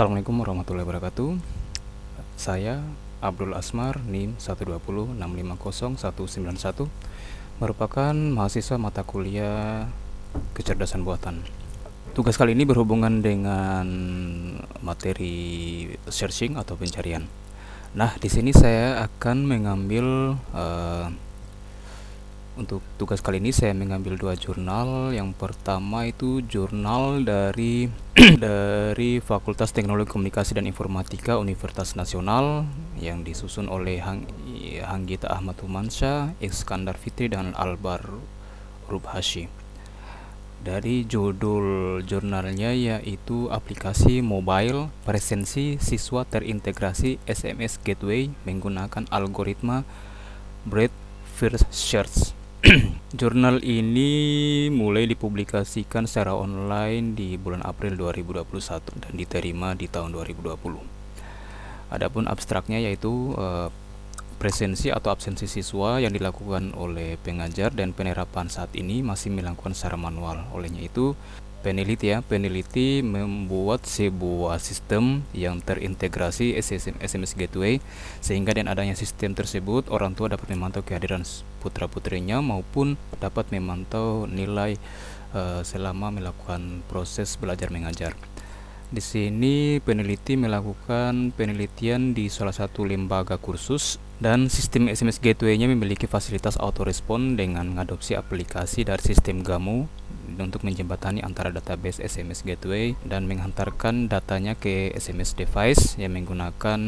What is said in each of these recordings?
Assalamualaikum warahmatullahi wabarakatuh. Saya Abdul Asmar, NIM 120650191, merupakan mahasiswa mata kuliah kecerdasan buatan. Tugas kali ini berhubungan dengan materi searching atau pencarian. Nah, di sini saya akan mengambil untuk tugas kali ini saya mengambil dua jurnal. Yang pertama itu jurnal dari dari Fakultas Teknologi Komunikasi dan Informatika Universitas Nasional yang disusun oleh Hanggita Ahmad Humansyah, Iskandar Fitri, dan Albar Rubhashi. Dari judul jurnalnya yaitu aplikasi mobile presensi siswa terintegrasi SMS Gateway menggunakan algoritma Breadth First Search. Jurnal ini mulai dipublikasikan secara online di bulan April 2021 dan diterima di tahun 2020. Adapun abstraknya yaitu presensi atau absensi siswa yang dilakukan oleh pengajar dan penerapan saat ini masih dilakukan secara manual. Olehnya itu peneliti membuat sebuah sistem yang terintegrasi SMS Gateway, sehingga dengan adanya sistem tersebut orang tua dapat memantau kehadiran putra-putrinya maupun dapat memantau nilai selama melakukan proses belajar mengajar. Di sini peneliti melakukan penelitian di salah satu lembaga kursus, dan sistem SMS Gateway-nya memiliki fasilitas autorespon dengan mengadopsi aplikasi dari sistem GAMU untuk menjembatani antara database SMS Gateway dan menghantarkan datanya ke SMS device yang menggunakan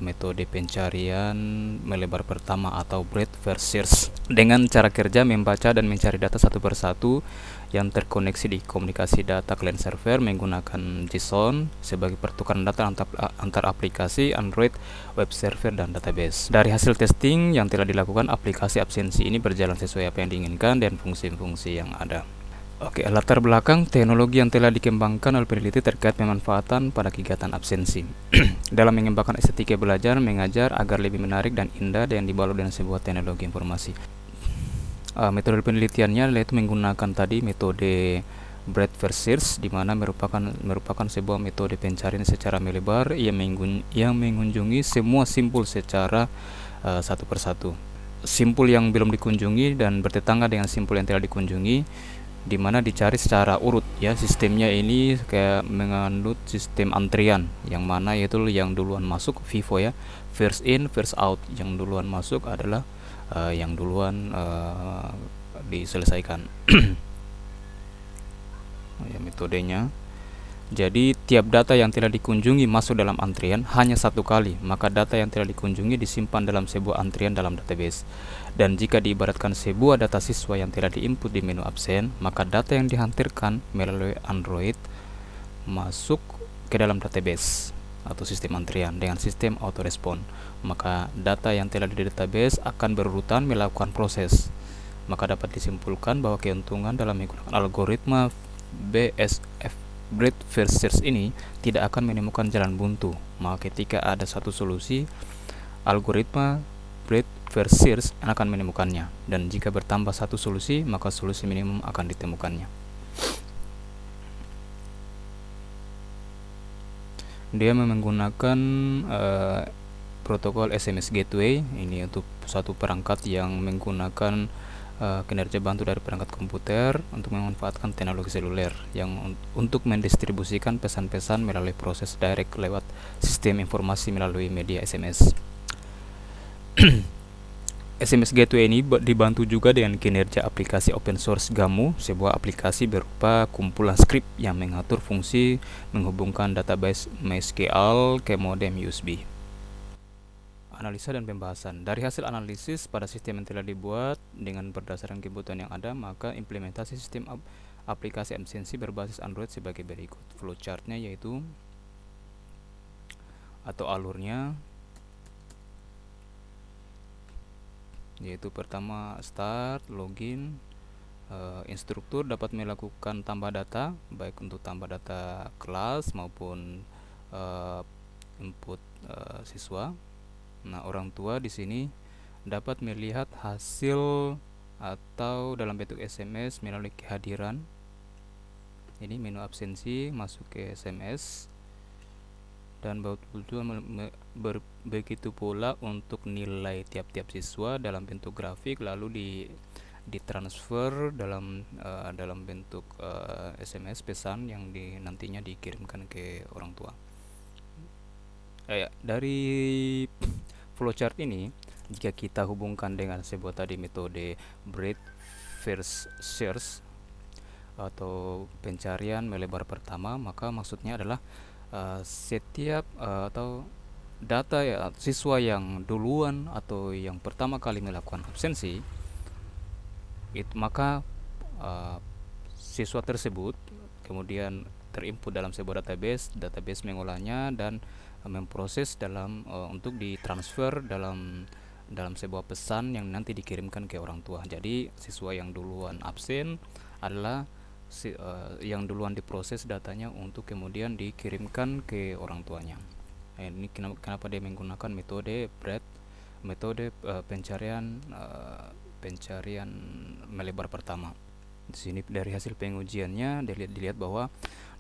metode pencarian melebar pertama atau breadth first search, dengan cara kerja membaca dan mencari data satu persatu yang terkoneksi di komunikasi data client server menggunakan JSON sebagai pertukaran data antar aplikasi Android web server dan database. Dari hasil testing yang telah dilakukan, aplikasi absensi ini berjalan sesuai apa yang diinginkan dan fungsi-fungsi yang ada. Oke, latar belakang teknologi yang telah dikembangkan oleh peneliti terkait pemanfaatan pada kegiatan absensi dalam mengembangkan estetika belajar mengajar agar lebih menarik dan indah dan dibalut dengan sebuah teknologi informasi. Metode penelitiannya yaitu menggunakan tadi metode Breadth First Search, di mana merupakan sebuah metode pencarian secara melebar yang mengunjungi semua simpul secara satu persatu. Simpul yang belum dikunjungi dan bertetangga dengan simpul yang telah dikunjungi, di mana dicari secara urut ya. Sistemnya ini kayak menganut sistem antrian, yang mana yaitu yang duluan masuk FIFO ya, first in first out. Yang duluan masuk adalah yang duluan diselesaikan. Ya, metodenya. Jadi tiap data yang telah dikunjungi masuk dalam antrian hanya satu kali, maka data yang telah dikunjungi disimpan dalam sebuah antrian dalam database. Dan jika diibaratkan sebuah data siswa yang telah diinput di menu absen, maka data yang dihantarkan melalui Android masuk ke dalam database atau sistem antrian dengan sistem autorespon. Maka data yang telah di database akan berurutan melakukan proses. Maka dapat disimpulkan bahwa keuntungan dalam menggunakan algoritma BSF Breadth First Search ini tidak akan menemukan jalan buntu. Maka ketika ada satu solusi, algoritma Breadth First Search akan menemukannya, dan jika bertambah satu solusi, maka solusi minimum akan ditemukannya. Dia menggunakan protokol SMS Gateway ini untuk satu perangkat yang menggunakan kinerja bantu dari perangkat komputer untuk memanfaatkan teknologi seluler yang untuk mendistribusikan pesan-pesan melalui proses direct lewat sistem informasi melalui media SMS. SMS Gateway ini dibantu juga dengan kinerja aplikasi open source GAMU, sebuah aplikasi berupa kumpulan skrip yang mengatur fungsi menghubungkan database MySQL ke modem USB. Analisa dan pembahasan. Dari hasil analisis pada sistem yang telah dibuat dengan berdasarkan kebutuhan yang ada, maka implementasi sistem aplikasi absensi berbasis Android sebagai berikut. Flowchartnya yaitu atau alurnya yaitu pertama start, login. Instruktur dapat melakukan tambah data, baik untuk tambah data kelas maupun input siswa. Nah, orang tua di sini dapat melihat hasil atau dalam bentuk SMS melalui kehadiran. Ini menu absensi, masuk ke SMS. dan begitu pula untuk nilai tiap-tiap siswa dalam bentuk grafik, lalu ditransfer dalam bentuk SMS pesan yang nantinya dikirimkan ke orang tua. Dari flowchart ini, jika kita hubungkan dengan sebuah tadi metode breadth first search atau pencarian melebar pertama, maka maksudnya adalah setiap atau data siswa yang duluan atau yang pertama kali melakukan absensi, maka siswa tersebut kemudian terinput dalam sebuah database mengolahnya dan memproses untuk ditransfer dalam sebuah pesan yang nanti dikirimkan ke orang tua. Jadi siswa yang duluan absen adalah yang duluan diproses datanya untuk kemudian dikirimkan ke orang tuanya. Ini kenapa dia menggunakan metode pencarian melebar pertama. Di sini dari hasil pengujiannya dilihat bahwa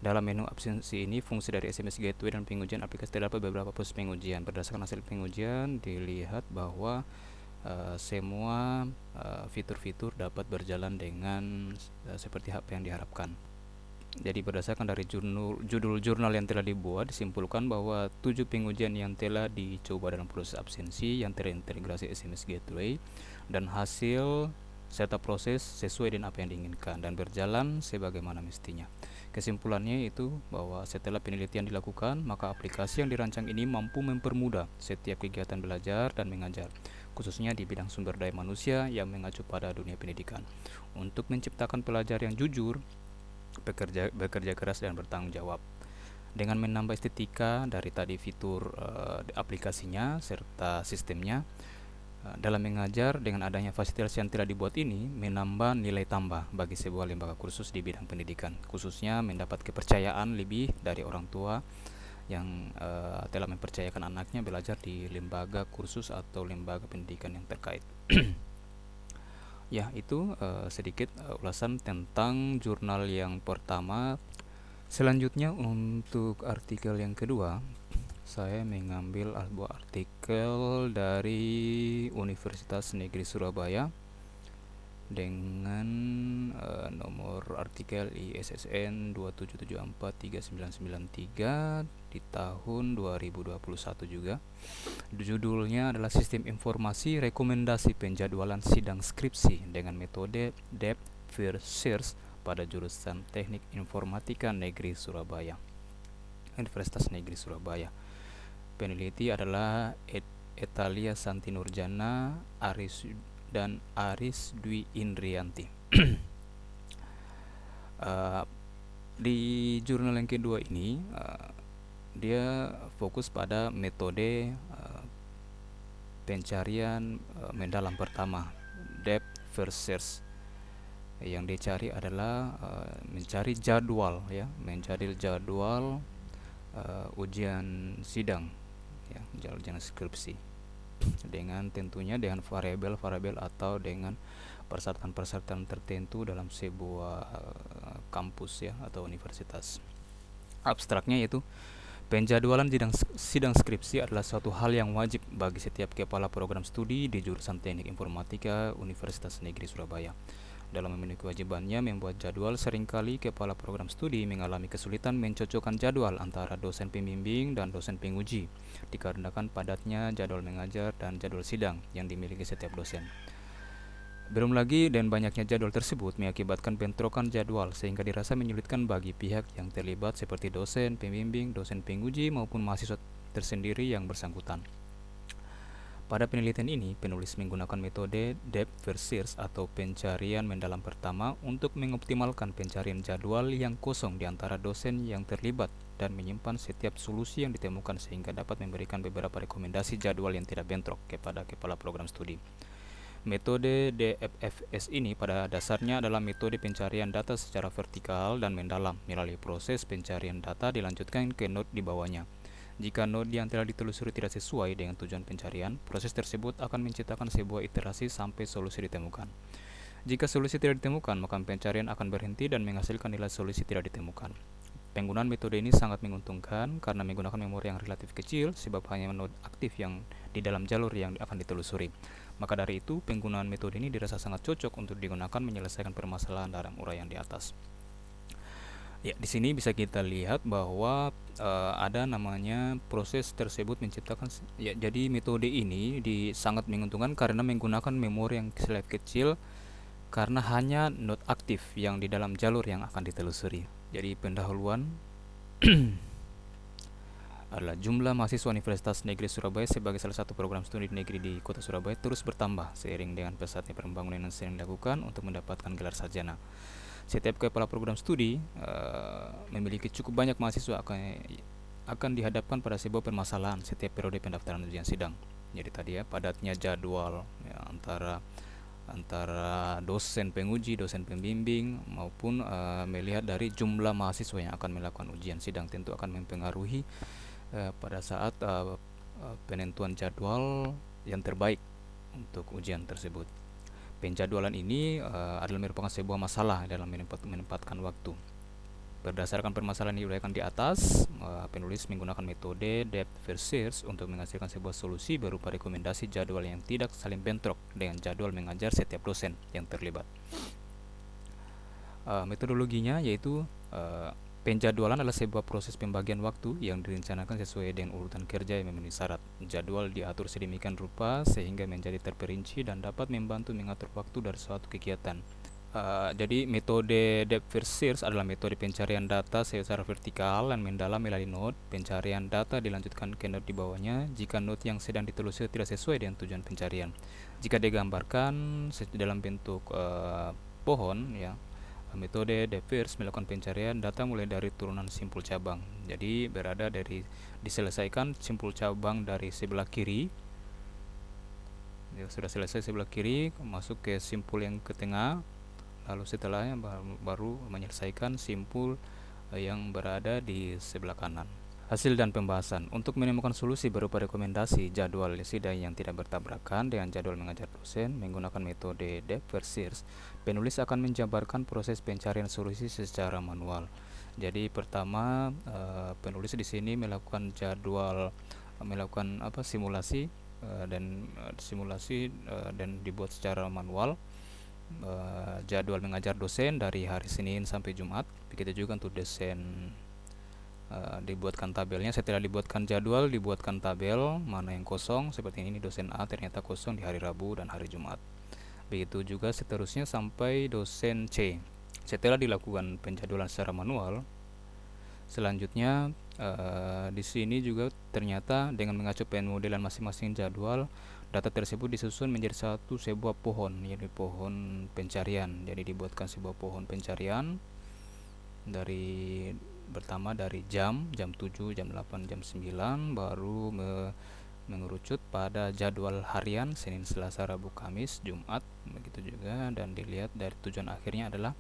dalam menu absensi ini fungsi dari SMS gateway dan pengujian aplikasi terdapat beberapa proses pengujian. Berdasarkan hasil pengujian dilihat bahwa semua fitur-fitur dapat berjalan dengan seperti apa yang diharapkan. Jadi berdasarkan dari judul jurnal yang telah dibuat, disimpulkan bahwa 7 pengujian yang telah dicoba dalam proses absensi yang terintegrasi SMS gateway dan hasil serta proses sesuai dengan apa yang diinginkan dan berjalan sebagaimana mestinya. Kesimpulannya itu bahwa setelah penelitian dilakukan, maka aplikasi yang dirancang ini mampu mempermudah setiap kegiatan belajar dan mengajar, khususnya di bidang sumber daya manusia yang mengacu pada dunia pendidikan, untuk menciptakan pelajar yang jujur, bekerja keras dan bertanggung jawab. Dengan menambah estetika dari tadi fitur aplikasinya serta sistemnya, dalam mengajar dengan adanya fasilitas yang telah dibuat ini menambah nilai tambah bagi sebuah lembaga kursus di bidang pendidikan, khususnya mendapat kepercayaan lebih dari orang tua yang telah mempercayakan anaknya belajar di lembaga kursus atau lembaga pendidikan yang terkait. Ya, itu sedikit ulasan tentang jurnal yang pertama. Selanjutnya untuk artikel yang kedua, saya mengambil sebuah artikel dari Universitas Negeri Surabaya dengan nomor artikel ISSN 27743993 di tahun 2021 juga. Judulnya adalah Sistem Informasi Rekomendasi Penjadwalan Sidang Skripsi dengan metode Depth First Search pada jurusan Teknik Informatika Negeri Surabaya, Universitas Negeri Surabaya. Peneliti adalah Etalia Santi Nurjana dan Aris Dwi Indrianti. Di jurnal yang kedua ini dia fokus pada metode pencarian mendalam pertama, depth first search. Yang dicari adalah mencari jadwal ujian sidang, ujian skripsi, dengan tentunya dengan variabel-variabel atau dengan persyaratan-persyaratan tertentu dalam sebuah kampus atau universitas. Abstraknya yaitu penjadwalan sidang skripsi adalah suatu hal yang wajib bagi setiap kepala program studi di jurusan Teknik Informatika Universitas Negeri Surabaya. Dalam memenuhi kewajibannya membuat jadwal, seringkali kepala program studi mengalami kesulitan mencocokkan jadwal antara dosen pembimbing dan dosen penguji, dikarenakan padatnya jadwal mengajar dan jadwal sidang yang dimiliki setiap dosen. Belum lagi dan banyaknya jadwal tersebut mengakibatkan bentrokan jadwal sehingga dirasa menyulitkan bagi pihak yang terlibat seperti dosen pembimbing, dosen penguji maupun mahasiswa tersendiri yang bersangkutan. Pada penelitian ini, penulis menggunakan metode Depth First Search atau pencarian mendalam pertama untuk mengoptimalkan pencarian jadwal yang kosong di antara dosen yang terlibat dan menyimpan setiap solusi yang ditemukan sehingga dapat memberikan beberapa rekomendasi jadwal yang tidak bentrok kepada kepala program studi. Metode DFFS ini pada dasarnya adalah metode pencarian data secara vertikal dan mendalam. Melalui proses pencarian data dilanjutkan ke node di bawahnya. Jika node yang telah ditelusuri tidak sesuai dengan tujuan pencarian, proses tersebut akan menciptakan sebuah iterasi sampai solusi ditemukan. Jika solusi tidak ditemukan, maka pencarian akan berhenti dan menghasilkan nilai solusi tidak ditemukan. Penggunaan metode ini sangat menguntungkan karena menggunakan memori yang relatif kecil sebab hanya node aktif yang di dalam jalur yang akan ditelusuri. Maka dari itu, penggunaan metode ini dirasa sangat cocok untuk digunakan menyelesaikan permasalahan dalam uraian di atas. Ya, di sini bisa kita lihat bahwa ada namanya proses tersebut menciptakan ya, jadi metode ini sangat menguntungkan karena menggunakan memori yang sangat kecil karena hanya node aktif yang di dalam jalur yang akan ditelusuri. Jadi pendahuluan adalah jumlah mahasiswa Universitas Negeri Surabaya sebagai salah satu program studi negeri di Kota Surabaya terus bertambah seiring dengan pesatnya pembangunan yang sedang dilakukan untuk mendapatkan gelar sarjana. Setiap kepala program studi memiliki cukup banyak mahasiswa akan dihadapkan pada sebuah permasalahan setiap periode pendaftaran ujian sidang. Jadi tadi ya, padatnya jadwal ya, antara dosen penguji, dosen pembimbing maupun melihat dari jumlah mahasiswa yang akan melakukan ujian sidang tentu akan mempengaruhi pada saat penentuan jadwal yang terbaik untuk ujian tersebut. Penjadwalan ini adalah merupakan sebuah masalah dalam menempatkan waktu. Berdasarkan permasalahan yang diuraikan di atas, penulis menggunakan metode depth first search untuk menghasilkan sebuah solusi berupa rekomendasi jadwal yang tidak saling bentrok dengan jadwal mengajar setiap dosen yang terlibat. Metodologinya yaitu penjadwalan adalah sebuah proses pembagian waktu yang direncanakan sesuai dengan urutan kerja yang memenuhi syarat. Jadwal diatur sedemikian rupa sehingga menjadi terperinci dan dapat membantu mengatur waktu dari suatu kegiatan. Jadi metode depth first search adalah metode pencarian data secara vertikal dan mendalam melalui node. Pencarian data dilanjutkan ke node di bawahnya jika node yang sedang ditelusuri tidak sesuai dengan tujuan pencarian. Jika digambarkan dalam bentuk pohon ya, metode depth first melakukan pencarian data mulai dari turunan simpul cabang. Jadi diselesaikan simpul cabang dari sebelah kiri. Ya, sudah selesai sebelah kiri, masuk ke simpul yang ke tengah. Lalu setelahnya baru menyelesaikan simpul yang berada di sebelah kanan. Hasil dan pembahasan. Untuk menemukan solusi berupa rekomendasi jadwal sidang yang tidak bertabrakan dengan jadwal mengajar dosen menggunakan metode depth first search, penulis akan menjabarkan proses pencarian solusi secara manual. Jadi pertama penulis di sini melakukan simulasi dan dibuat secara manual. Jadwal mengajar dosen dari hari Senin sampai Jumat. Begitu juga untuk dosen. Dibuatkan tabelnya. Setelah dibuatkan jadwal, dibuatkan tabel mana yang kosong. Seperti ini, dosen A ternyata kosong di hari Rabu dan hari Jumat. Begitu juga seterusnya sampai dosen C. Setelah dilakukan penjadwalan secara manual, selanjutnya di sini juga ternyata dengan mengacu pemodelan masing-masing jadwal, data tersebut disusun menjadi sebuah pohon, yaitu pohon pencarian. Jadi dibuatkan sebuah pohon pencarian pertama dari jam 7, jam 8, jam 9, baru mengerucut pada jadwal harian Senin, Selasa, Rabu, Kamis, Jumat, begitu juga, dan dilihat dari tujuan akhirnya adalah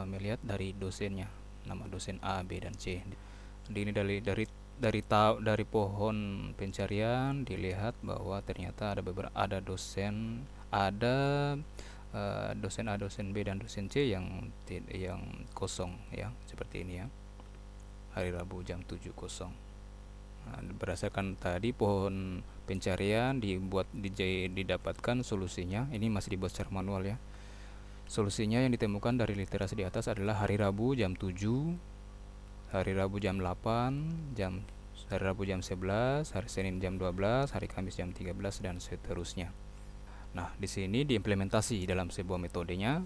melihat dari dosennya, nama dosen A, B, dan C. Ini dari pohon pencarian dilihat bahwa ternyata ada dosen A, dosen B, dan dosen C yang kosong ya, seperti ini ya. Hari Rabu jam 7 kosong. Berdasarkan tadi pohon pencarian didapatkan solusinya. Ini masih dibuat secara manual ya. Solusinya yang ditemukan dari literasi di atas adalah hari Rabu jam 7, hari Rabu jam 8, hari Rabu jam 11, hari Senin jam 12, hari Kamis jam 13, dan seterusnya. Nah, di sini diimplementasi dalam sebuah metodenya,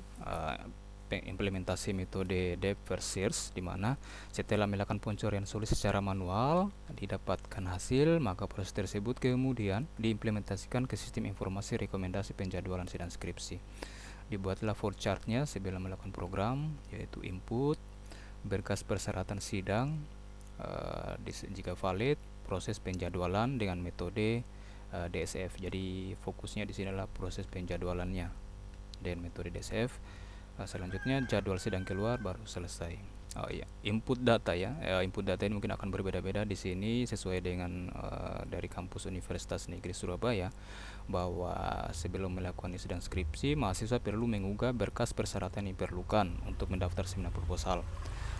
implementasi metode depth first search, di mana setelah melakukan pencarian solusi secara manual didapatkan hasil, maka proses tersebut kemudian diimplementasikan ke sistem informasi rekomendasi penjadwalan sidang skripsi. Dibuatlah flow chartnya sebelum melakukan program, yaitu input, berkas persyaratan sidang, jika valid, proses penjadwalan dengan metode DSF. Jadi fokusnya di sini adalah proses penjadwalannya dan metode DSF. Selanjutnya jadwal sidang keluar, baru selesai. Input data ya. Input data ini mungkin akan berbeda-beda di sini sesuai dengan dari kampus Universitas Negeri Surabaya, bahwa sebelum melakukan sidang skripsi, mahasiswa perlu mengunggah berkas persyaratan yang diperlukan untuk mendaftar seminar proposal.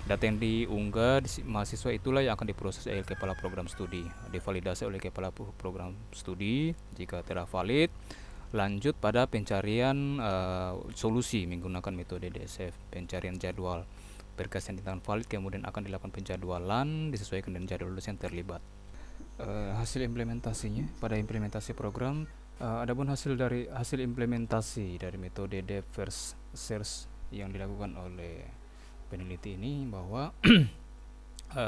Data yang diunggah mahasiswa itulah yang akan diproses oleh kepala program studi, divalidasi oleh kepala program studi. Jika telah valid, lanjut pada pencarian solusi menggunakan metode DSF, pencarian jadwal. Berkas yang dinyatakan valid kemudian akan dilakukan penjadwalan disesuaikan dengan jadwal dosen terlibat. Hasil implementasinya pada implementasi program, adapun hasil implementasi dari metode depth first search yang dilakukan oleh peneliti ini bahwa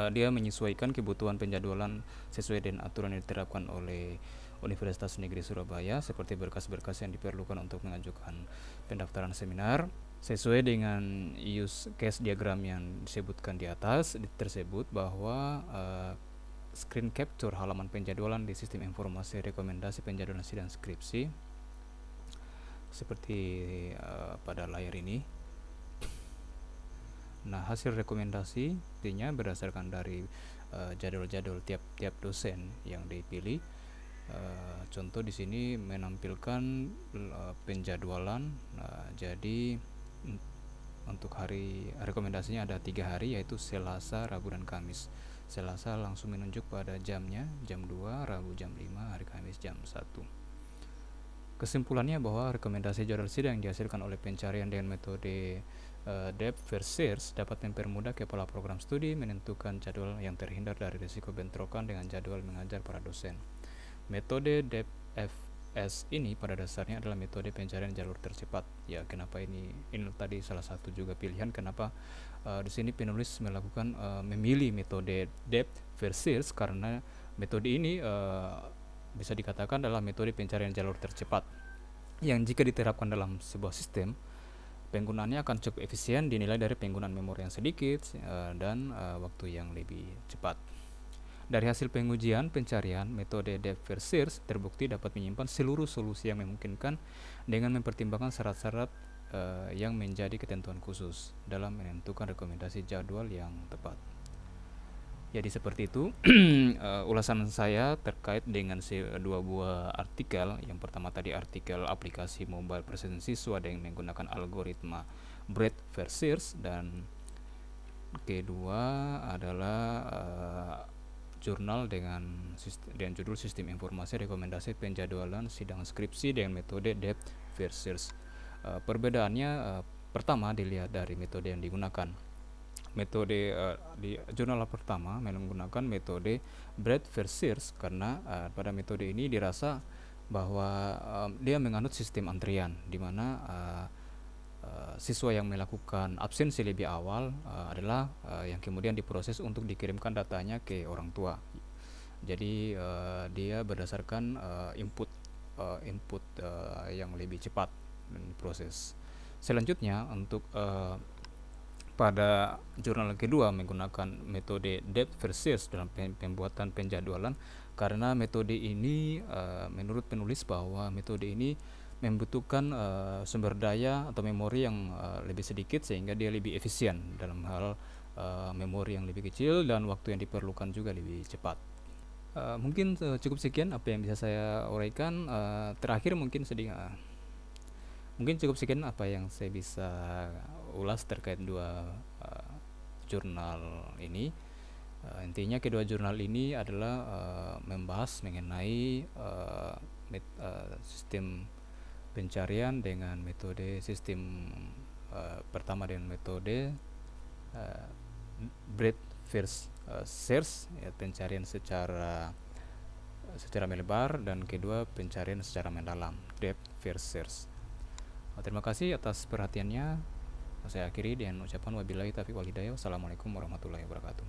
dia menyesuaikan kebutuhan penjadwalan sesuai dengan aturan yang diterapkan oleh Universitas Negeri Surabaya, seperti berkas-berkas yang diperlukan untuk mengajukan pendaftaran seminar sesuai dengan use case diagram yang disebutkan di atas tersebut, bahwa screen capture halaman penjadwalan di sistem informasi rekomendasi penjadwalan sidang skripsi seperti pada layar ini. Nah, hasil rekomendasi artinya berdasarkan dari jadwal-jadwal tiap dosen yang dipilih. Contoh di sini menampilkan penjadwalan. Jadi untuk hari rekomendasinya ada 3 hari, yaitu Selasa, Rabu, dan Kamis. Selasa langsung menunjuk pada jamnya, jam 2, Rabu jam 5, hari Kamis jam 1. Kesimpulannya bahwa rekomendasi jadwal sidang yang dihasilkan oleh pencarian dengan metode depth first search dapat mempermudah kepala program studi menentukan jadwal yang terhindar dari risiko bentrokan dengan jadwal mengajar para dosen. Metode depth FS ini pada dasarnya adalah metode pencarian jalur tercepat. Ya, kenapa ini tadi salah satu juga pilihan kenapa di sini penulis melakukan memilih metode depth first search, karena metode ini bisa dikatakan adalah metode pencarian jalur tercepat yang jika diterapkan dalam sebuah sistem, penggunaannya akan cukup efisien dinilai dari penggunaan memori yang sedikit dan waktu yang lebih cepat. Dari hasil pengujian pencarian, metode depth first search terbukti dapat menyimpan seluruh solusi yang memungkinkan dengan mempertimbangkan syarat-syarat yang menjadi ketentuan khusus dalam menentukan rekomendasi jadwal yang tepat. Jadi seperti itu ulasan saya terkait dengan dua buah artikel. Yang pertama tadi artikel aplikasi mobile presiden siswa dengan menggunakan algoritma breadth first search, dan kedua adalah jurnal dengan judul Sistem Informasi Rekomendasi Penjadwalan Sidang Skripsi dengan metode depth first search. Perbedaannya pertama dilihat dari metode yang digunakan. Metode di jurnal pertama menggunakan metode breadth first search karena pada metode ini dirasa bahwa dia menganut sistem antrian, di mana siswa yang melakukan absensi lebih awal adalah yang kemudian diproses untuk dikirimkan datanya ke orang tua. Jadi dia berdasarkan input yang lebih cepat dan diproses. Selanjutnya untuk pada jurnal kedua menggunakan metode depth first search dalam pembuatan penjadwalan, karena metode ini menurut penulis bahwa metode ini membutuhkan sumber daya atau memori yang lebih sedikit, sehingga dia lebih efisien dalam hal memori yang lebih kecil dan waktu yang diperlukan juga lebih cepat. Mungkin cukup sekian apa yang bisa saya uraikan. Terakhir mungkin cukup sekian apa yang saya bisa ulas terkait dua jurnal ini. Intinya kedua jurnal ini adalah membahas mengenai sistem pencarian dengan metode sistem pertama dengan metode breadth first search, ya, pencarian secara melebar, dan kedua pencarian secara mendalam, depth first search. Terima kasih atas perhatiannya. Saya akhiri dengan ucapan wabillahi taufiq wal hidayah. Wassalamualaikum warahmatullahi wabarakatuh.